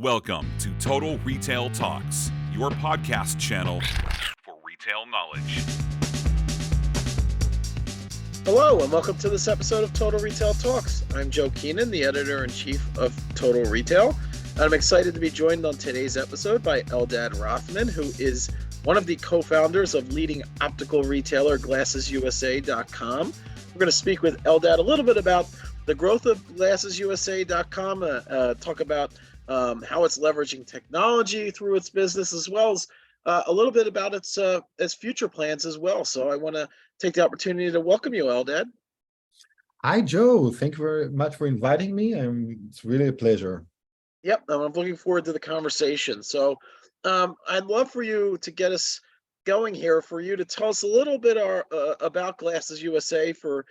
Welcome to Total Retail Talks, your podcast channel for retail knowledge. Hello, and welcome to this episode of Total Retail Talks. I'm Joe Keenan, the editor-in-chief of Total Retail. And I'm excited to be joined on today's episode by Eldad Rothman, who is one of the co-founders of leading optical retailer GlassesUSA.com. We're going to speak with Eldad a little bit about the growth of GlassesUSA.com, talk about how it's leveraging technology through its business, as well as a little bit about its future plans as well. So I want to take the opportunity to welcome you, Eldad. Hi, Joe. Thank you very much for inviting me. It's really a pleasure. Yep, I'm looking forward to the conversation. So I'd love for you to get us going here, for you to tell us a little bit about Glasses USA for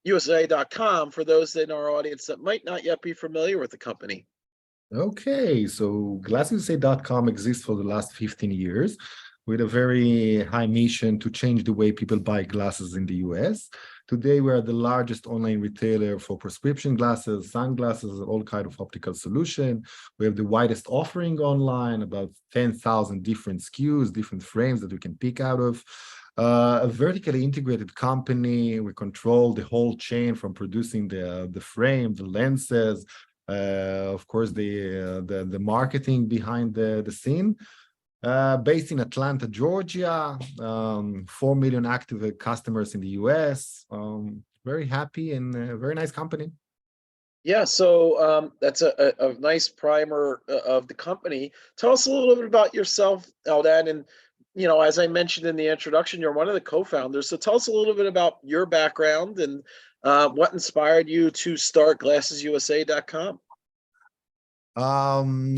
USA.com for those in our audience that might not yet be familiar with the company. Okay, so GlassesUSA.com exists for the last 15 years with a very high mission to change the way people buy glasses in the US. Today, we are the largest online retailer for prescription glasses, sunglasses, all kinds of optical solution. We have the widest offering online, about 10,000 different SKUs, different frames that we can pick out of. A vertically integrated company. We control the whole chain from producing the frame, the lenses, of course, the marketing behind the scene. Based in Atlanta, Georgia, 4 million active customers in the US. Very happy and very nice company. Yeah, so that's a nice primer of the company. Tell us a little bit about yourself, Eldad, and as I mentioned in the introduction, you're one of the co-founders. So tell us a little bit about your background and what inspired you to start GlassesUSA.com.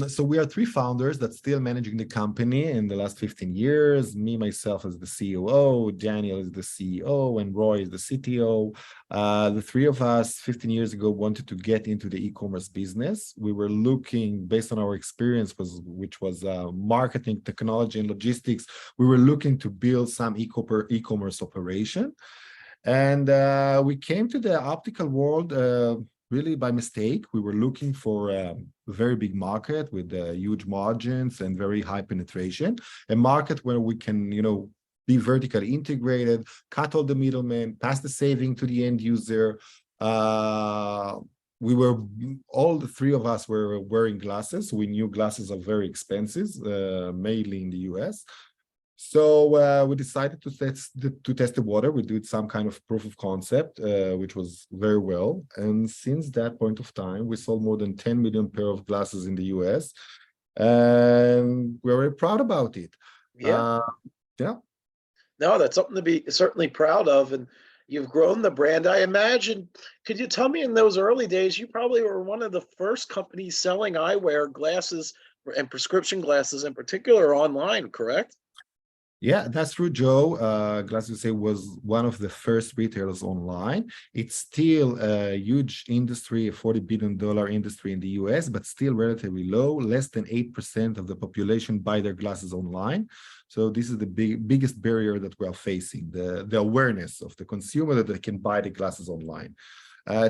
So we are three founders that's still managing the company in the last 15 years. Me, myself as the COO, Daniel is the CEO, and Roy is the CTO. The three of us 15 years ago wanted to get into the e-commerce business. We were looking, based on our experience, which was marketing, technology, and logistics, we were looking to build some e-commerce operation. And we came to the optical world really by mistake. We were looking for a very big market with huge margins and very high penetration, a market where we can, be vertically integrated, cut all the middlemen, pass the saving to the end user. All the three of us were wearing glasses. We knew glasses are very expensive, mainly in the US. So we decided to test the water. We did some kind of proof of concept, which was very well. And since that point of time, we sold more than 10 million pair of glasses in the US. And we're very proud about it. Yeah. Yeah. No, that's something to be certainly proud of. And you've grown the brand. I imagine, could you tell me, in those early days, you probably were one of the first companies selling eyewear glasses and prescription glasses in particular online, correct? Yeah, that's true, Joe. GlassesUSA was one of the first retailers online. It's still a huge industry, a $40 billion industry in the US, but still relatively low. Less than 8% of the population buy their glasses online. So this is the biggest barrier that we are facing, the awareness of the consumer that they can buy the glasses online.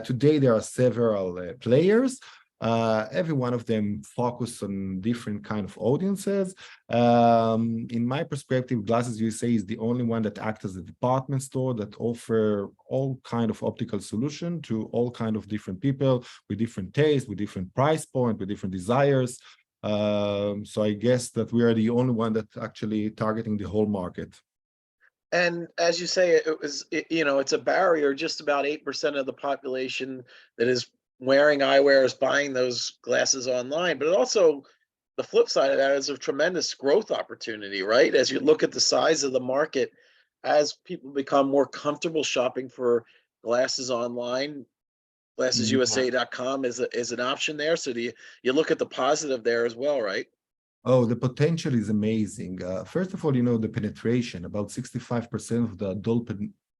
Today, there are several players. Every one of them focus on different kind of audiences. In my perspective, GlassesUSA is the only one that acts as a department store that offer all kind of optical solution to all kind of different people with different tastes, with different price point, with different desires. So I guess that we are the only one that actually targeting the whole market. And as you say, it's a barrier. Just about 8% of the population that is wearing eyewear is buying those glasses online, but also the flip side of that is a tremendous growth opportunity, right? As you look at the size of the market, as people become more comfortable shopping for glasses online, GlassesUSA.com is an option there. So do you look at the positive there as well, right? Oh, the potential is amazing. First of all, the penetration, about 65% of the adult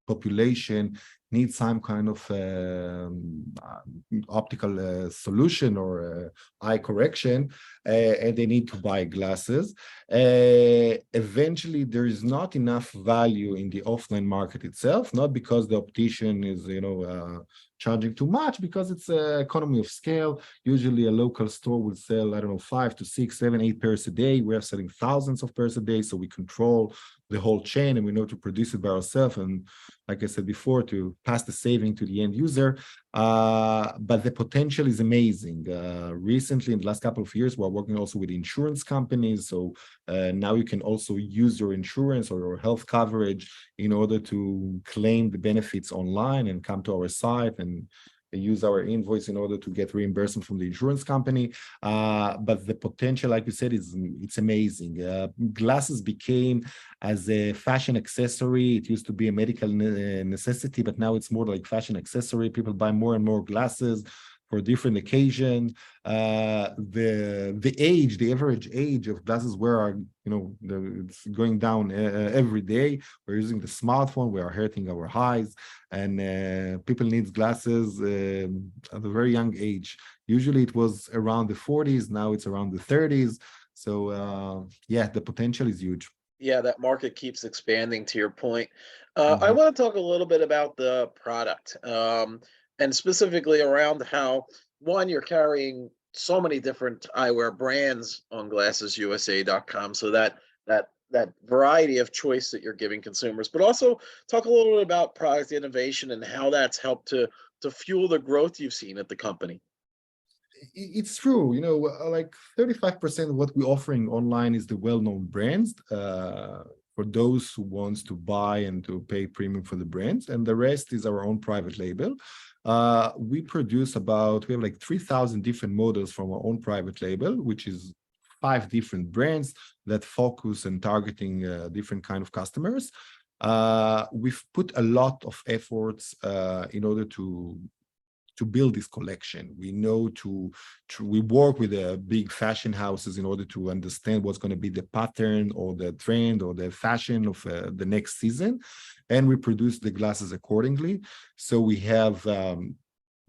population needs some kind of optical solution or eye correction, and they need to buy glasses. Eventually, there is not enough value in the offline market itself, not because the optician is, charging too much because it's an economy of scale. Usually a local store will sell, I don't know, 5 to 6, 7, 8 pairs a day. We're selling thousands of pairs a day, so we control the whole chain and we know to produce it by ourselves. And like I said before, to pass the saving to the end user. But the potential is amazing. Recently, in the last couple of years, we're working also with insurance companies. So now you can also use your insurance or your health coverage in order to claim the benefits online and come to our site and use our invoice in order to get reimbursement from the insurance company. But the potential, like you said, it's amazing. Glasses became as a fashion accessory. It used to be a medical necessity, but now it's more like fashion accessory. People buy more and more glasses for different occasions. The average age of glasses wearer, it's going down every day. We're using the smartphone. We are hurting our eyes, and people need glasses at a very young age. Usually it was around the 40s. Now it's around the 30s. So yeah, the potential is huge. Yeah, that market keeps expanding, to your point. I want to talk a little bit about the product, and specifically around how, one, you're carrying so many different eyewear brands on glassesusa.com, so that variety of choice that you're giving consumers, but also talk a little bit about product innovation and how that's helped to fuel the growth you've seen at the company. It's true, like 35% of what we're offering online is the well-known brands, for those who wants to buy and to pay premium for the brands, and the rest is our own private label. We have like 3,000 different models from our own private label, which is 5 different brands that focus on targeting different kind of customers. We've put a lot of efforts in order to build this collection. We know we work with the big fashion houses in order to understand what's going to be the pattern or the trend or the fashion of the next season, and we produce the glasses accordingly. So we have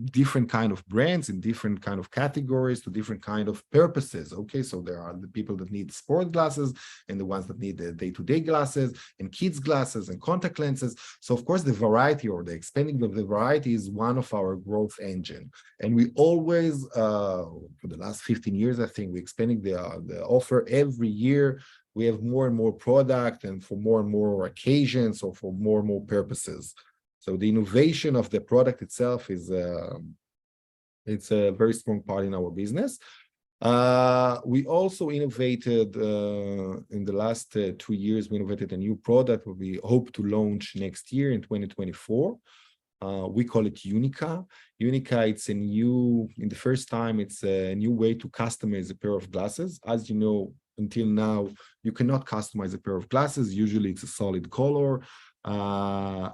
different kind of brands in different kind of categories to different kind of purposes. Okay, so there are the people that need sport glasses and the ones that need the day-to-day glasses and kids glasses and contact lenses. So of course the variety or the expanding of the variety is one of our growth engine, and we always for the last 15 years I think we're expanding the offer every year. We have more and more product and for more and more occasions or for more and more purposes. So the innovation of the product itself is it's a very strong part in our business. We also innovated in the last 2 years. We innovated a new product that we hope to launch next year in 2024. We call it Unica. Unica, it's in the first time, it's a new way to customize a pair of glasses. As you know, until now, you cannot customize a pair of glasses. Usually it's a solid color.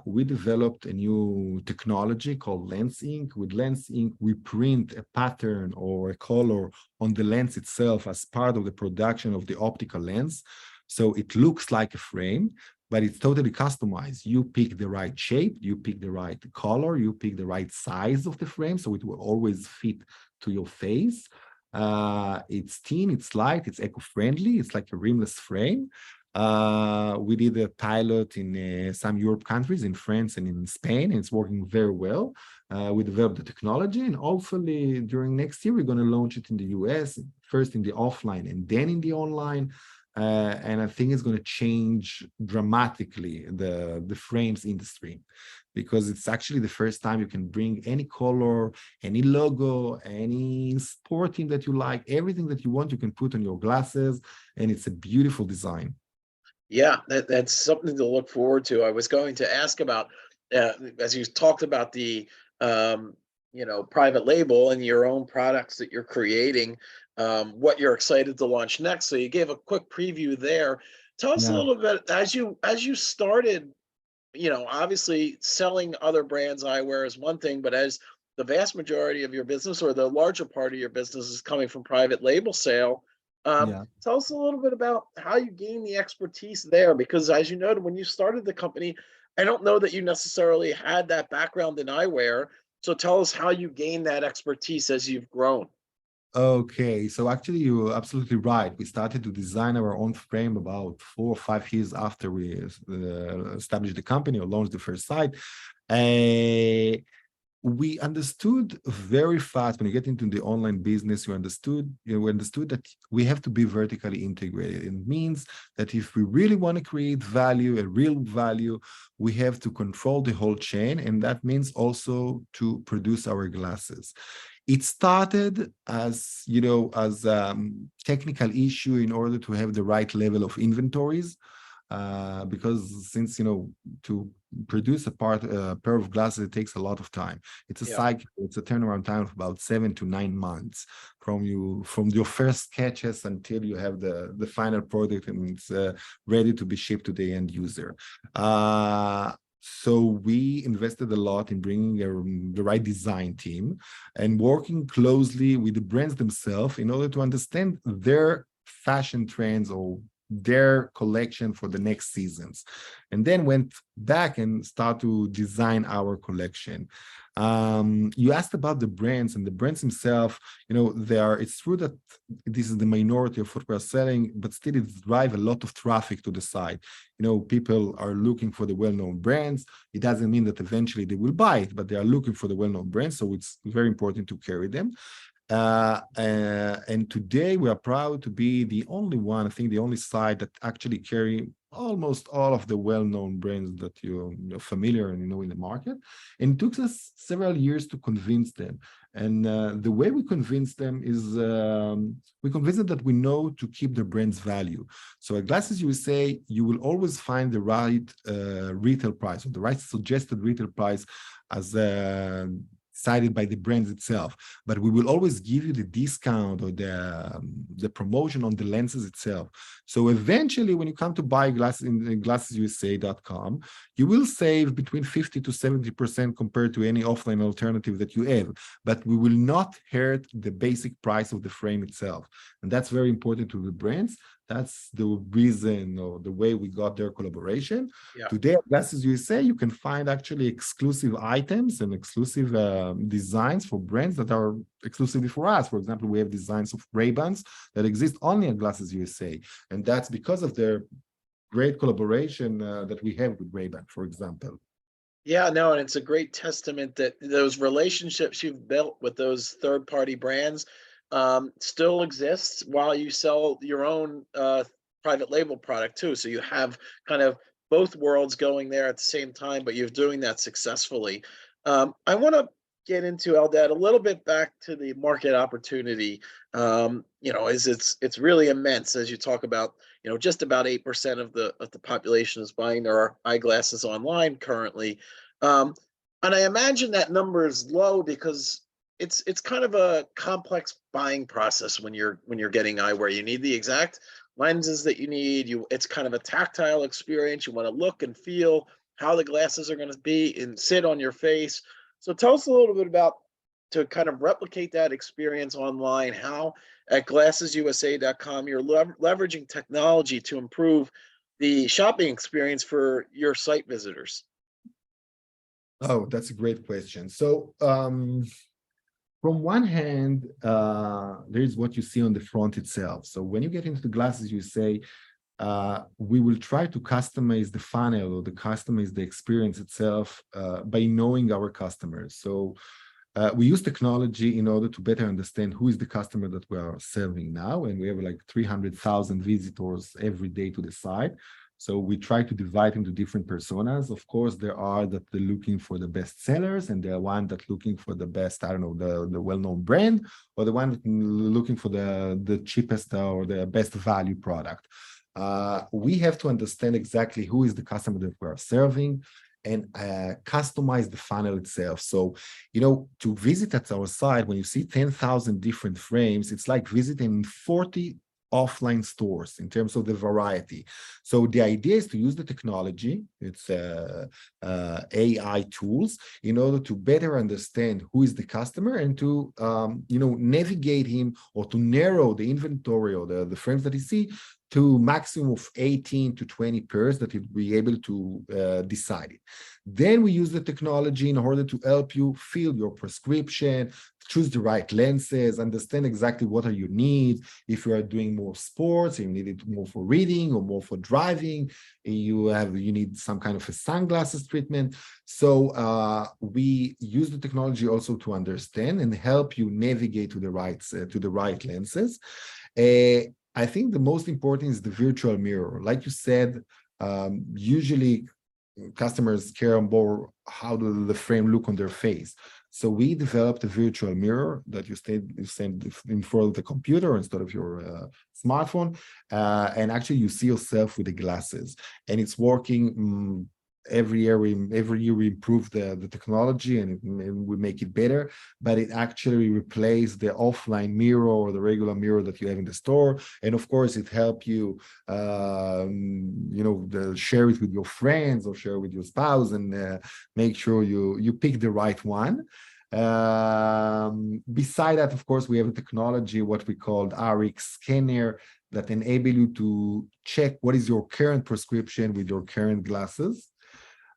We developed a new technology called Lens Ink. With Lens Ink, we print a pattern or a color on the lens itself as part of the production of the optical lens. So it looks like a frame, but it's totally customized. You pick the right shape, you pick the right color, you pick the right size of the frame, so it will always fit to your face. It's thin, it's light, it's eco-friendly, it's like a rimless frame. We did a pilot in some Europe countries, in France and in Spain, and it's working very well. We developed the technology, and hopefully during next year, we're going to launch it in the US, first in the offline and then in the online. And I think it's going to change dramatically the frames industry, because it's actually the first time you can bring any color, any logo, any sport team that you like, everything that you want, you can put on your glasses, and it's a beautiful design. Yeah, that's something to look forward to. I was going to ask about, as you talked about the, private label and your own products that you're creating, what you're excited to launch next. So you gave a quick preview there. Tell us a little bit, as you started, obviously selling other brands eyewear is one thing, but as the vast majority of your business or the larger part of your business is coming from private label sale, tell us a little bit about how you gain the expertise there, because as you noted, when you started the company, I don't know that you necessarily had that background in eyewear. So tell us how you gain that expertise as you've grown. Okay, so actually you're absolutely right. We started to design our own frame about 4 or 5 years after we established the company or launched the first site. we understood very fast when you get into the online business, we understood that we have to be vertically integrated. It means that if we really want to create value, a real value, we have to control the whole chain, and that means also to produce our glasses. It started as, as technical issue in order to have the right level of inventories. Because since to produce a pair of glasses, it takes a lot of time. It's a Yeah. cycle. It's a turnaround time of about 7 to 9 months from your first sketches until you have the final product and it's ready to be shipped to the end user. So we invested a lot in bringing the right design team and working closely with the brands themselves in order to understand their fashion trends or their collection for the next seasons, and then went back and start to design our collection. You asked about the brands, and the brands themselves, it's true that this is the minority of what we're selling, but still it drives a lot of traffic to the site. People are looking for the well-known brands. It doesn't mean that eventually they will buy it, but they are looking for the well-known brands, so it's very important to carry them. And today we are proud to be the only one, I think the only site that actually carry almost all of the well-known brands that you're familiar and in the market. And it took us several years to convince them. And the way we convince them is we convince them that we know to keep the brand's value. So at Glasses USA, you will always find the right retail price or the right suggested retail price as decided by the brands itself, but we will always give you the discount or the promotion on the lenses itself. So eventually, when you come to buy glasses in glassesusa.com, you will save between 50 to 70% compared to any offline alternative that you have, but we will not hurt the basic price of the frame itself. And that's very important to the brands. That's the reason or the way we got their collaboration. Yeah. Today at Glasses USA, you can find actually exclusive items and exclusive designs for brands that are exclusively for us. For example, we have designs of Ray-Bans that exist only at Glasses USA. And that's because of their great collaboration that we have with Ray-Ban, for example. Yeah, no, and it's a great testament that those relationships you've built with those third-party brands still exists while you sell your own private label product too. So you have kind of both worlds going there at the same time, but you're doing that successfully. I want to get into, Eldad, a little bit back to the market opportunity. It's really immense as you talk about. Just about 8% of the population is buying their eyeglasses online currently, and I imagine that number is low because it's kind of a complex buying process when you're getting eyewear. You need the exact lenses that you need. It's kind of a tactile experience. You want to look and feel how the glasses are going to be and sit on your face. So tell us a little bit about, to kind of replicate that experience online, how at glassesusa.com you're leveraging technology to improve the shopping experience for your site visitors. Oh, that's a great question. So from one hand, there's what you see on the front itself. So when you get into the Glasses USA, we will try to customize the funnel or customize the experience itself by knowing our customers. So we use technology in order to better understand who is the customer that we are serving now. And we have like 300,000 visitors every day to the site. So we try to divide into different personas. Of course, there are that they're looking for the best sellers, and there are one that looking for the best, the well-known brand, or the one looking for the cheapest or the best value product. We have to understand exactly who is the customer that we are serving and customize the funnel itself. So, to visit at our site, when you see 10,000 different frames, it's like visiting 40 offline stores in terms of the variety. So the idea is to use the technology, it's AI tools, in order to better understand who is the customer and to navigate him or to narrow the inventory or the frames that you see to maximum of 18 to 20 pairs that you'll be able to decide it. Then we use the technology in order to help you fill your prescription, choose the right lenses, understand exactly what are your needs. If you are doing more sports, you need it more for reading or more for driving, you need some kind of a sunglasses treatment. So we use the technology also to understand and help you navigate to the right lenses. I think the most important is the virtual mirror. Like you said, usually customers care more how does the frame look on their face. So we developed a virtual mirror that you stand in front of the computer instead of your smartphone, and actually you see yourself with the glasses, and it's working. Every year we improve the technology and we make it better, but it actually replaced the offline mirror or the regular mirror that you have in the store. And of course it helps you share it with your friends or share with your spouse, and make sure you pick the right one. Beside that, of course, we have a technology, what we call RX scanner, that enable you to check what is your current prescription with your current glasses.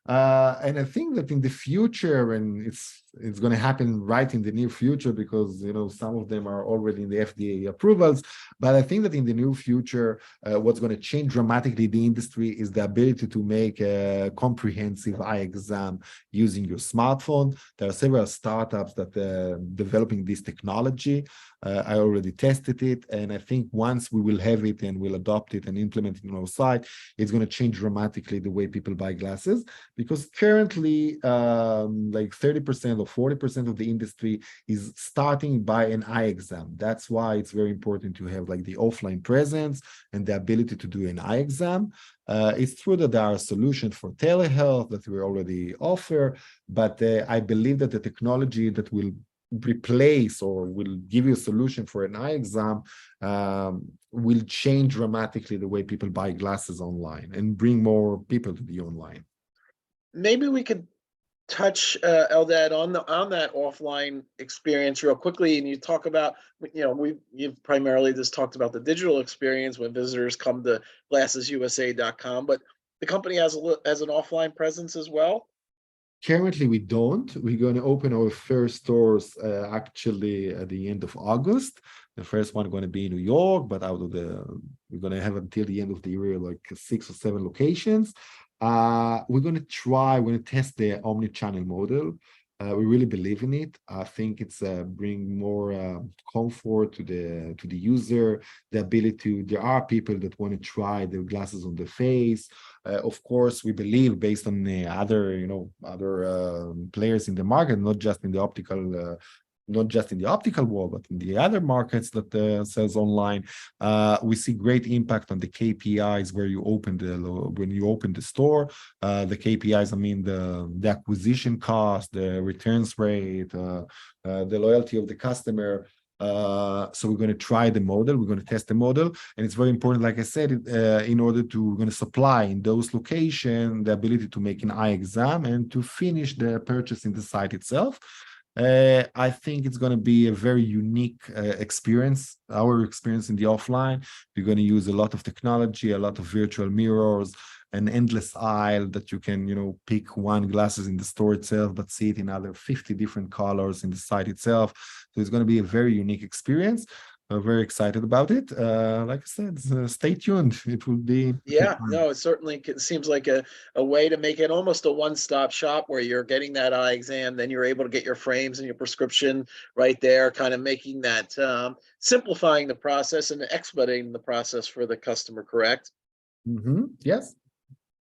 And I think that in the future, and it's going to happen right in the near future, because some of them are already in the FDA approvals. But I think that in the near future, what's going to change dramatically the industry is the ability to make a comprehensive eye exam using your smartphone. There are several startups that are developing this technology. I already tested it, and I think once we will have it and we'll adopt it and implement it on our site, it's going to change dramatically the way people buy glasses. Because currently, like 30% or 40% of the industry is starting by an eye exam. That's why it's very important to have like the offline presence and the ability to do an eye exam. It's true that there are solutions for telehealth that we already offer, but I believe that the technology that will replace or will give you a solution for an eye exam will change dramatically the way people buy glasses online and bring more people to be online. Maybe we could touch Eldad on that offline experience real quickly, and you talk about you've primarily just talked about the digital experience when visitors come to glassesusa.com, but the company has an offline presence as well. Currently, we don't. We're going to open our first stores actually at the end of August. The first one going to be in New York, but we're going to have until the end of the year like 6 or 7 locations. We're going to test the Omnichannel model. We really believe in it. I think it's bring more comfort to the user, the ability. There are people that want to try the glasses on the face. Of course, we believe based on the other players in the market, not just in the optical world, but in the other markets that sells online, we see great impact on the KPIs when you open the store. The KPIs, I mean the acquisition cost, the returns rate, the loyalty of the customer. So we're going to try the model. We're going to test the model, and it's very important, like I said, in order to we're going to supply in those locations the ability to make an eye exam and to finish the purchase in the site itself. I think it's going to be a very unique experience, our experience in the offline. We're going to use a lot of technology, a lot of virtual mirrors, an endless aisle that you can, pick one glasses in the store itself, but see it in other 50 different colors in the site itself. So it's going to be a very unique experience. I'm very excited about it. Like I said, stay tuned. It will be. Yeah, no, it certainly seems like a way to make it almost a one-stop shop where you're getting that eye exam, then you're able to get your frames and your prescription right there, kind of making that simplifying the process and expediting the process for the customer, correct? Mm-hmm. Yes.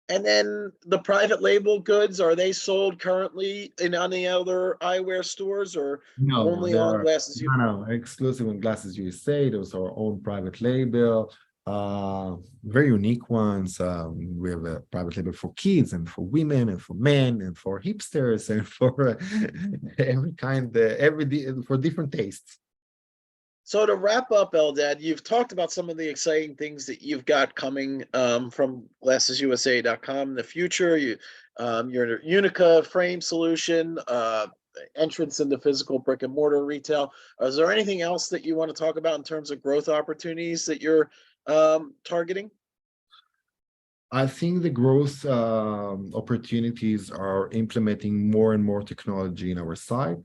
And then the private label goods, are they sold currently in any other eyewear stores or only on Glasses USA? No, exclusive on Glasses USA. Those are our own private label, very unique ones. We have a private label for kids and for women and for men and for hipsters and for every kind, for different tastes. So to wrap up, Eldad, you've talked about some of the exciting things that you've got coming from glassesusa.com in the future. Your Unica frame solution, entrance into physical brick and mortar retail. Is there anything else that you want to talk about in terms of growth opportunities that you're targeting? I think the growth opportunities are implementing more and more technology in our site,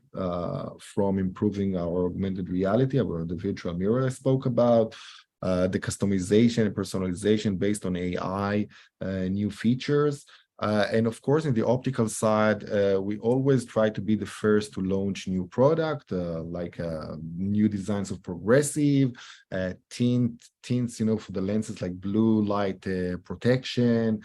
from improving our augmented reality, the virtual mirror I spoke about, the customization and personalization based on AI, new features. And of course, in the optical side, we always try to be the first to launch new product, like new designs of progressive, tints, for the lenses like blue light protection,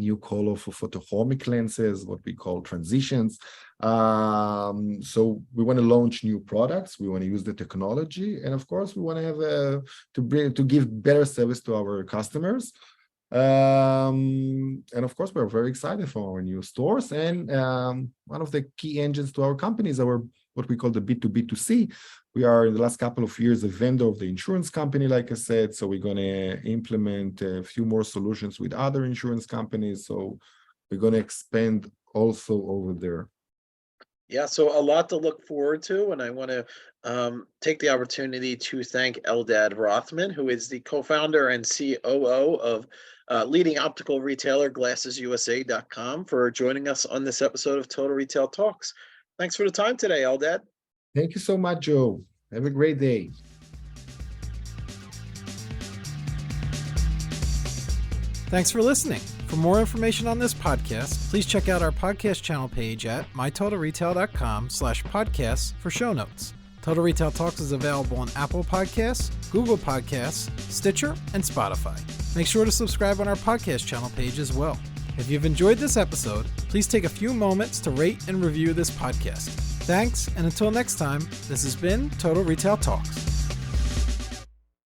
new color for photochromic lenses, what we call transitions. So we want to launch new products. We want to use the technology, and of course, we want to have to give better service to our customers. And of course, we're very excited for our new stores. And one of the key engines to our company is our what we call the B2B2C. We are, in the last couple of years, a vendor of the insurance company, like I said. So we're going to implement a few more solutions with other insurance companies. So we're going to expand also over there. Yeah, so a lot to look forward to, and I want to take the opportunity to thank Eldad Rothman, who is the co-founder and COO of leading optical retailer GlassesUSA.com, for joining us on this episode of Total Retail Talks. Thanks for the time today, Eldad. Thank you so much, Joe. Have a great day. Thanks for listening. For more information on this podcast, please check out our podcast channel page at mytotalretail.com/podcasts for show notes. Total Retail Talks is available on Apple Podcasts, Google Podcasts, Stitcher, and Spotify. Make sure to subscribe on our podcast channel page as well. If you've enjoyed this episode, please take a few moments to rate and review this podcast. Thanks, and until next time, this has been Total Retail Talks.